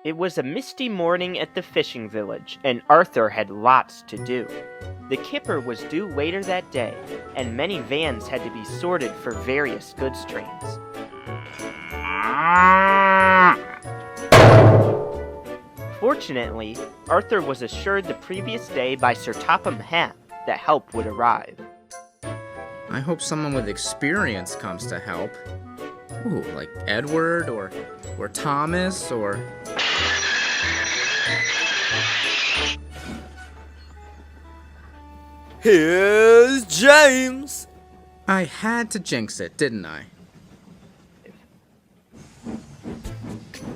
It was a misty morning at the fishing village, and Arthur had lots to do. The kipper was due later that day, and many vans had to be sorted for various goods trains. Fortunately, Arthur was assured the previous day by Sir Topham Hatt that help would arrive. I hope someone with experience comes to help. Ooh, like Edward or Thomas or... Here's James! I had to jinx it, didn't I?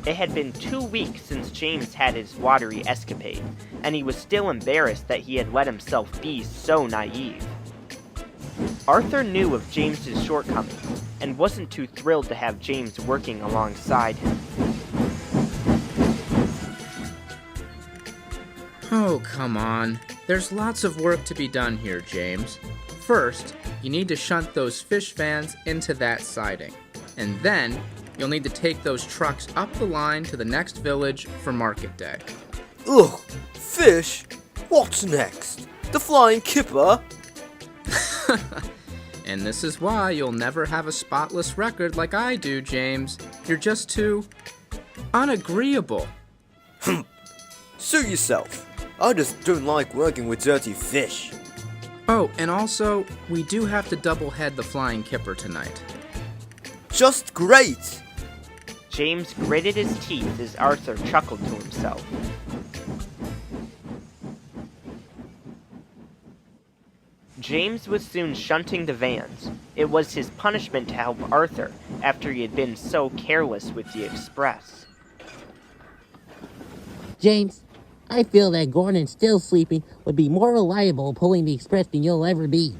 It had been 2 weeks since James had his watery escapade, and he was still embarrassed that he had let himself be so naive. Arthur knew of James's shortcomings, and wasn't too thrilled to have James working alongside him. Oh, come on. There's lots of work to be done here, James. First, you need to shunt those fish vans into that siding. And then, you'll need to take those trucks up the line to the next village for market day. Ugh, fish? What's next? The flying kipper? And this is why you'll never have a spotless record like I do, James. You're just too... unagreeable. Suit yourself. I just don't like working with dirty fish. Oh, and also, we do have to double-head the flying kipper tonight. Just great! James gritted his teeth as Arthur chuckled to himself. James was soon shunting the vans. It was his punishment to help Arthur after he had been so careless with the express. James, I feel that Gordon still sleeping would be more reliable pulling the express than you'll ever be.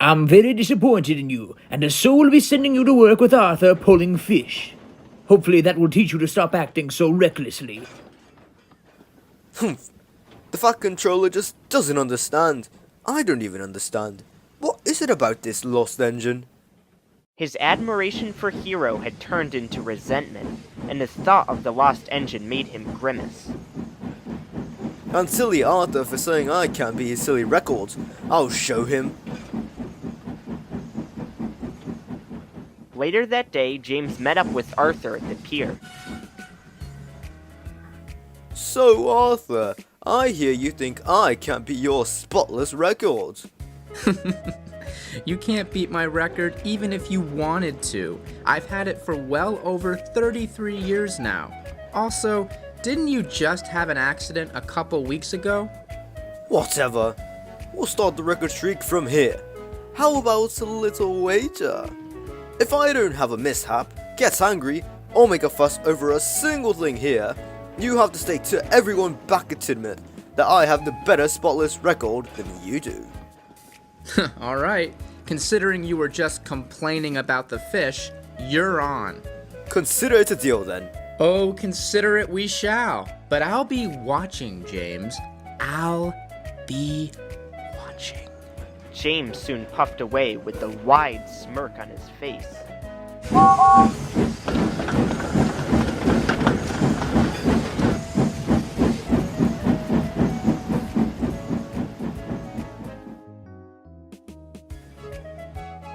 I'm very disappointed in you, and so will be sending you to work with Arthur pulling fish. Hopefully that will teach you to stop acting so recklessly. Humph. The Fat Controller just doesn't understand. I don't even understand. What is it about this lost engine? His admiration for Hero had turned into resentment, and the thought of the lost engine made him grimace. And silly Arthur for saying I can't be his silly records. I'll show him. Later that day, James met up with Arthur at the pier. So Arthur, I hear you think I can't be your spotless records. You can't beat my record even if you wanted to. I've had it for well over 33 years now. Also, didn't you just have an accident a couple weeks ago? Whatever. We'll start the record streak from here. How about a little wager? If I don't have a mishap, get angry, or make a fuss over a single thing here, you have to state to everyone back at Tidmouth that I have the better spotless record than you do. Alright, considering you were just complaining about the fish, you're on. Consider it a deal then. Oh, consider it we shall. But I'll be watching, James. I'll be watching. James soon puffed away with a wide smirk on his face.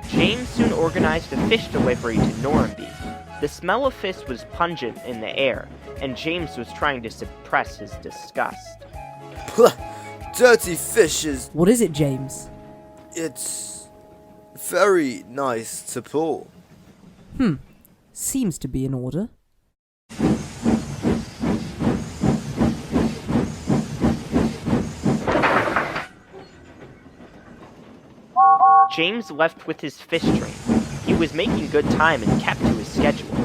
James soon organized a fish delivery to Normanby. The smell of fish was pungent in the air, and James was trying to suppress his disgust. Dirty fish is... What is it, James? It's... very nice to pull. Seems to be in order. James left with his fish train. He was making good time and kept to his schedule.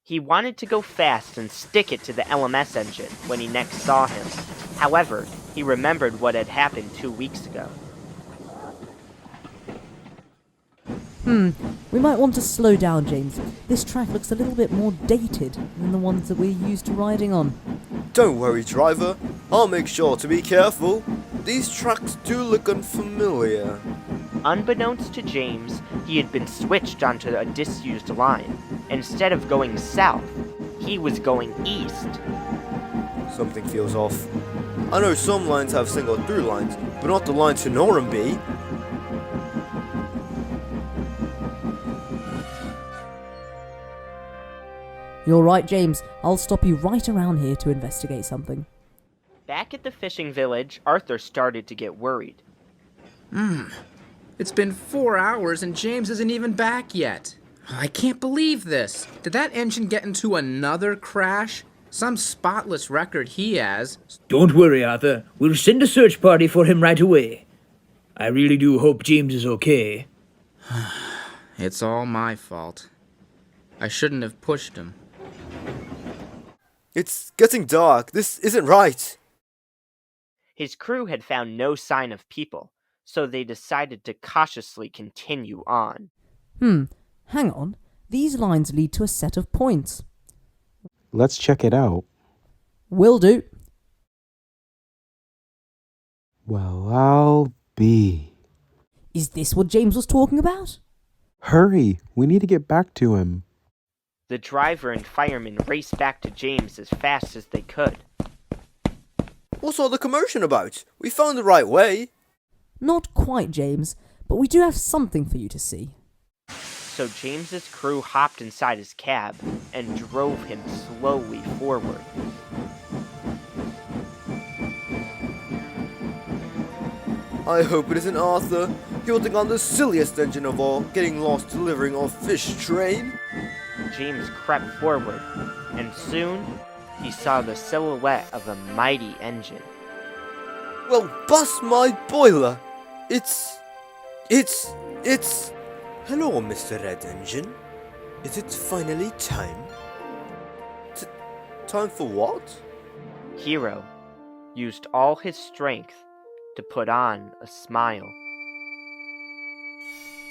He wanted to go fast and stick it to the LMS engine when he next saw him. However, he remembered what had happened 2 weeks ago. We might want to slow down, James. This track looks a little bit more dated than the ones that we're used to riding on. Don't worry, driver. I'll make sure to be careful. These tracks do look unfamiliar. Unbeknownst to James, he had been switched onto a disused line. Instead of going south, he was going east. Something feels off. I know some lines have single through lines, but not the line to Normanby. You're right, James. I'll stop you right around here to investigate something. Back at the fishing village, Arthur started to get worried. It's been 4 hours and James isn't even back yet. I can't believe this. Did that engine get into another crash? Some spotless record he has. Don't worry, Arthur. We'll send a search party for him right away. I really do hope James is okay. It's all my fault. I shouldn't have pushed him. It's getting dark. This isn't right. His crew had found no sign of people, so they decided to cautiously continue on. Hang on. These lines lead to a set of points. Let's check it out. Will do. Well, I'll be. Is this what James was talking about? Hurry, we need to get back to him. The driver and firemen raced back to James as fast as they could. What's all the commotion about? We found the right way. Not quite, James, but we do have something for you to see. So James's crew hopped inside his cab and drove him slowly forward. I hope it isn't Arthur, building on the silliest engine of all, getting lost delivering our fish train. James crept forward, and soon he saw the silhouette of a mighty engine. Well, bust my boiler! It's... Hello, Mr. Red Engine. Is it finally time? Time for what? Hero used all his strength to put on a smile.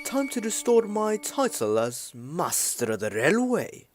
Time to restore my title as Master of the Railway.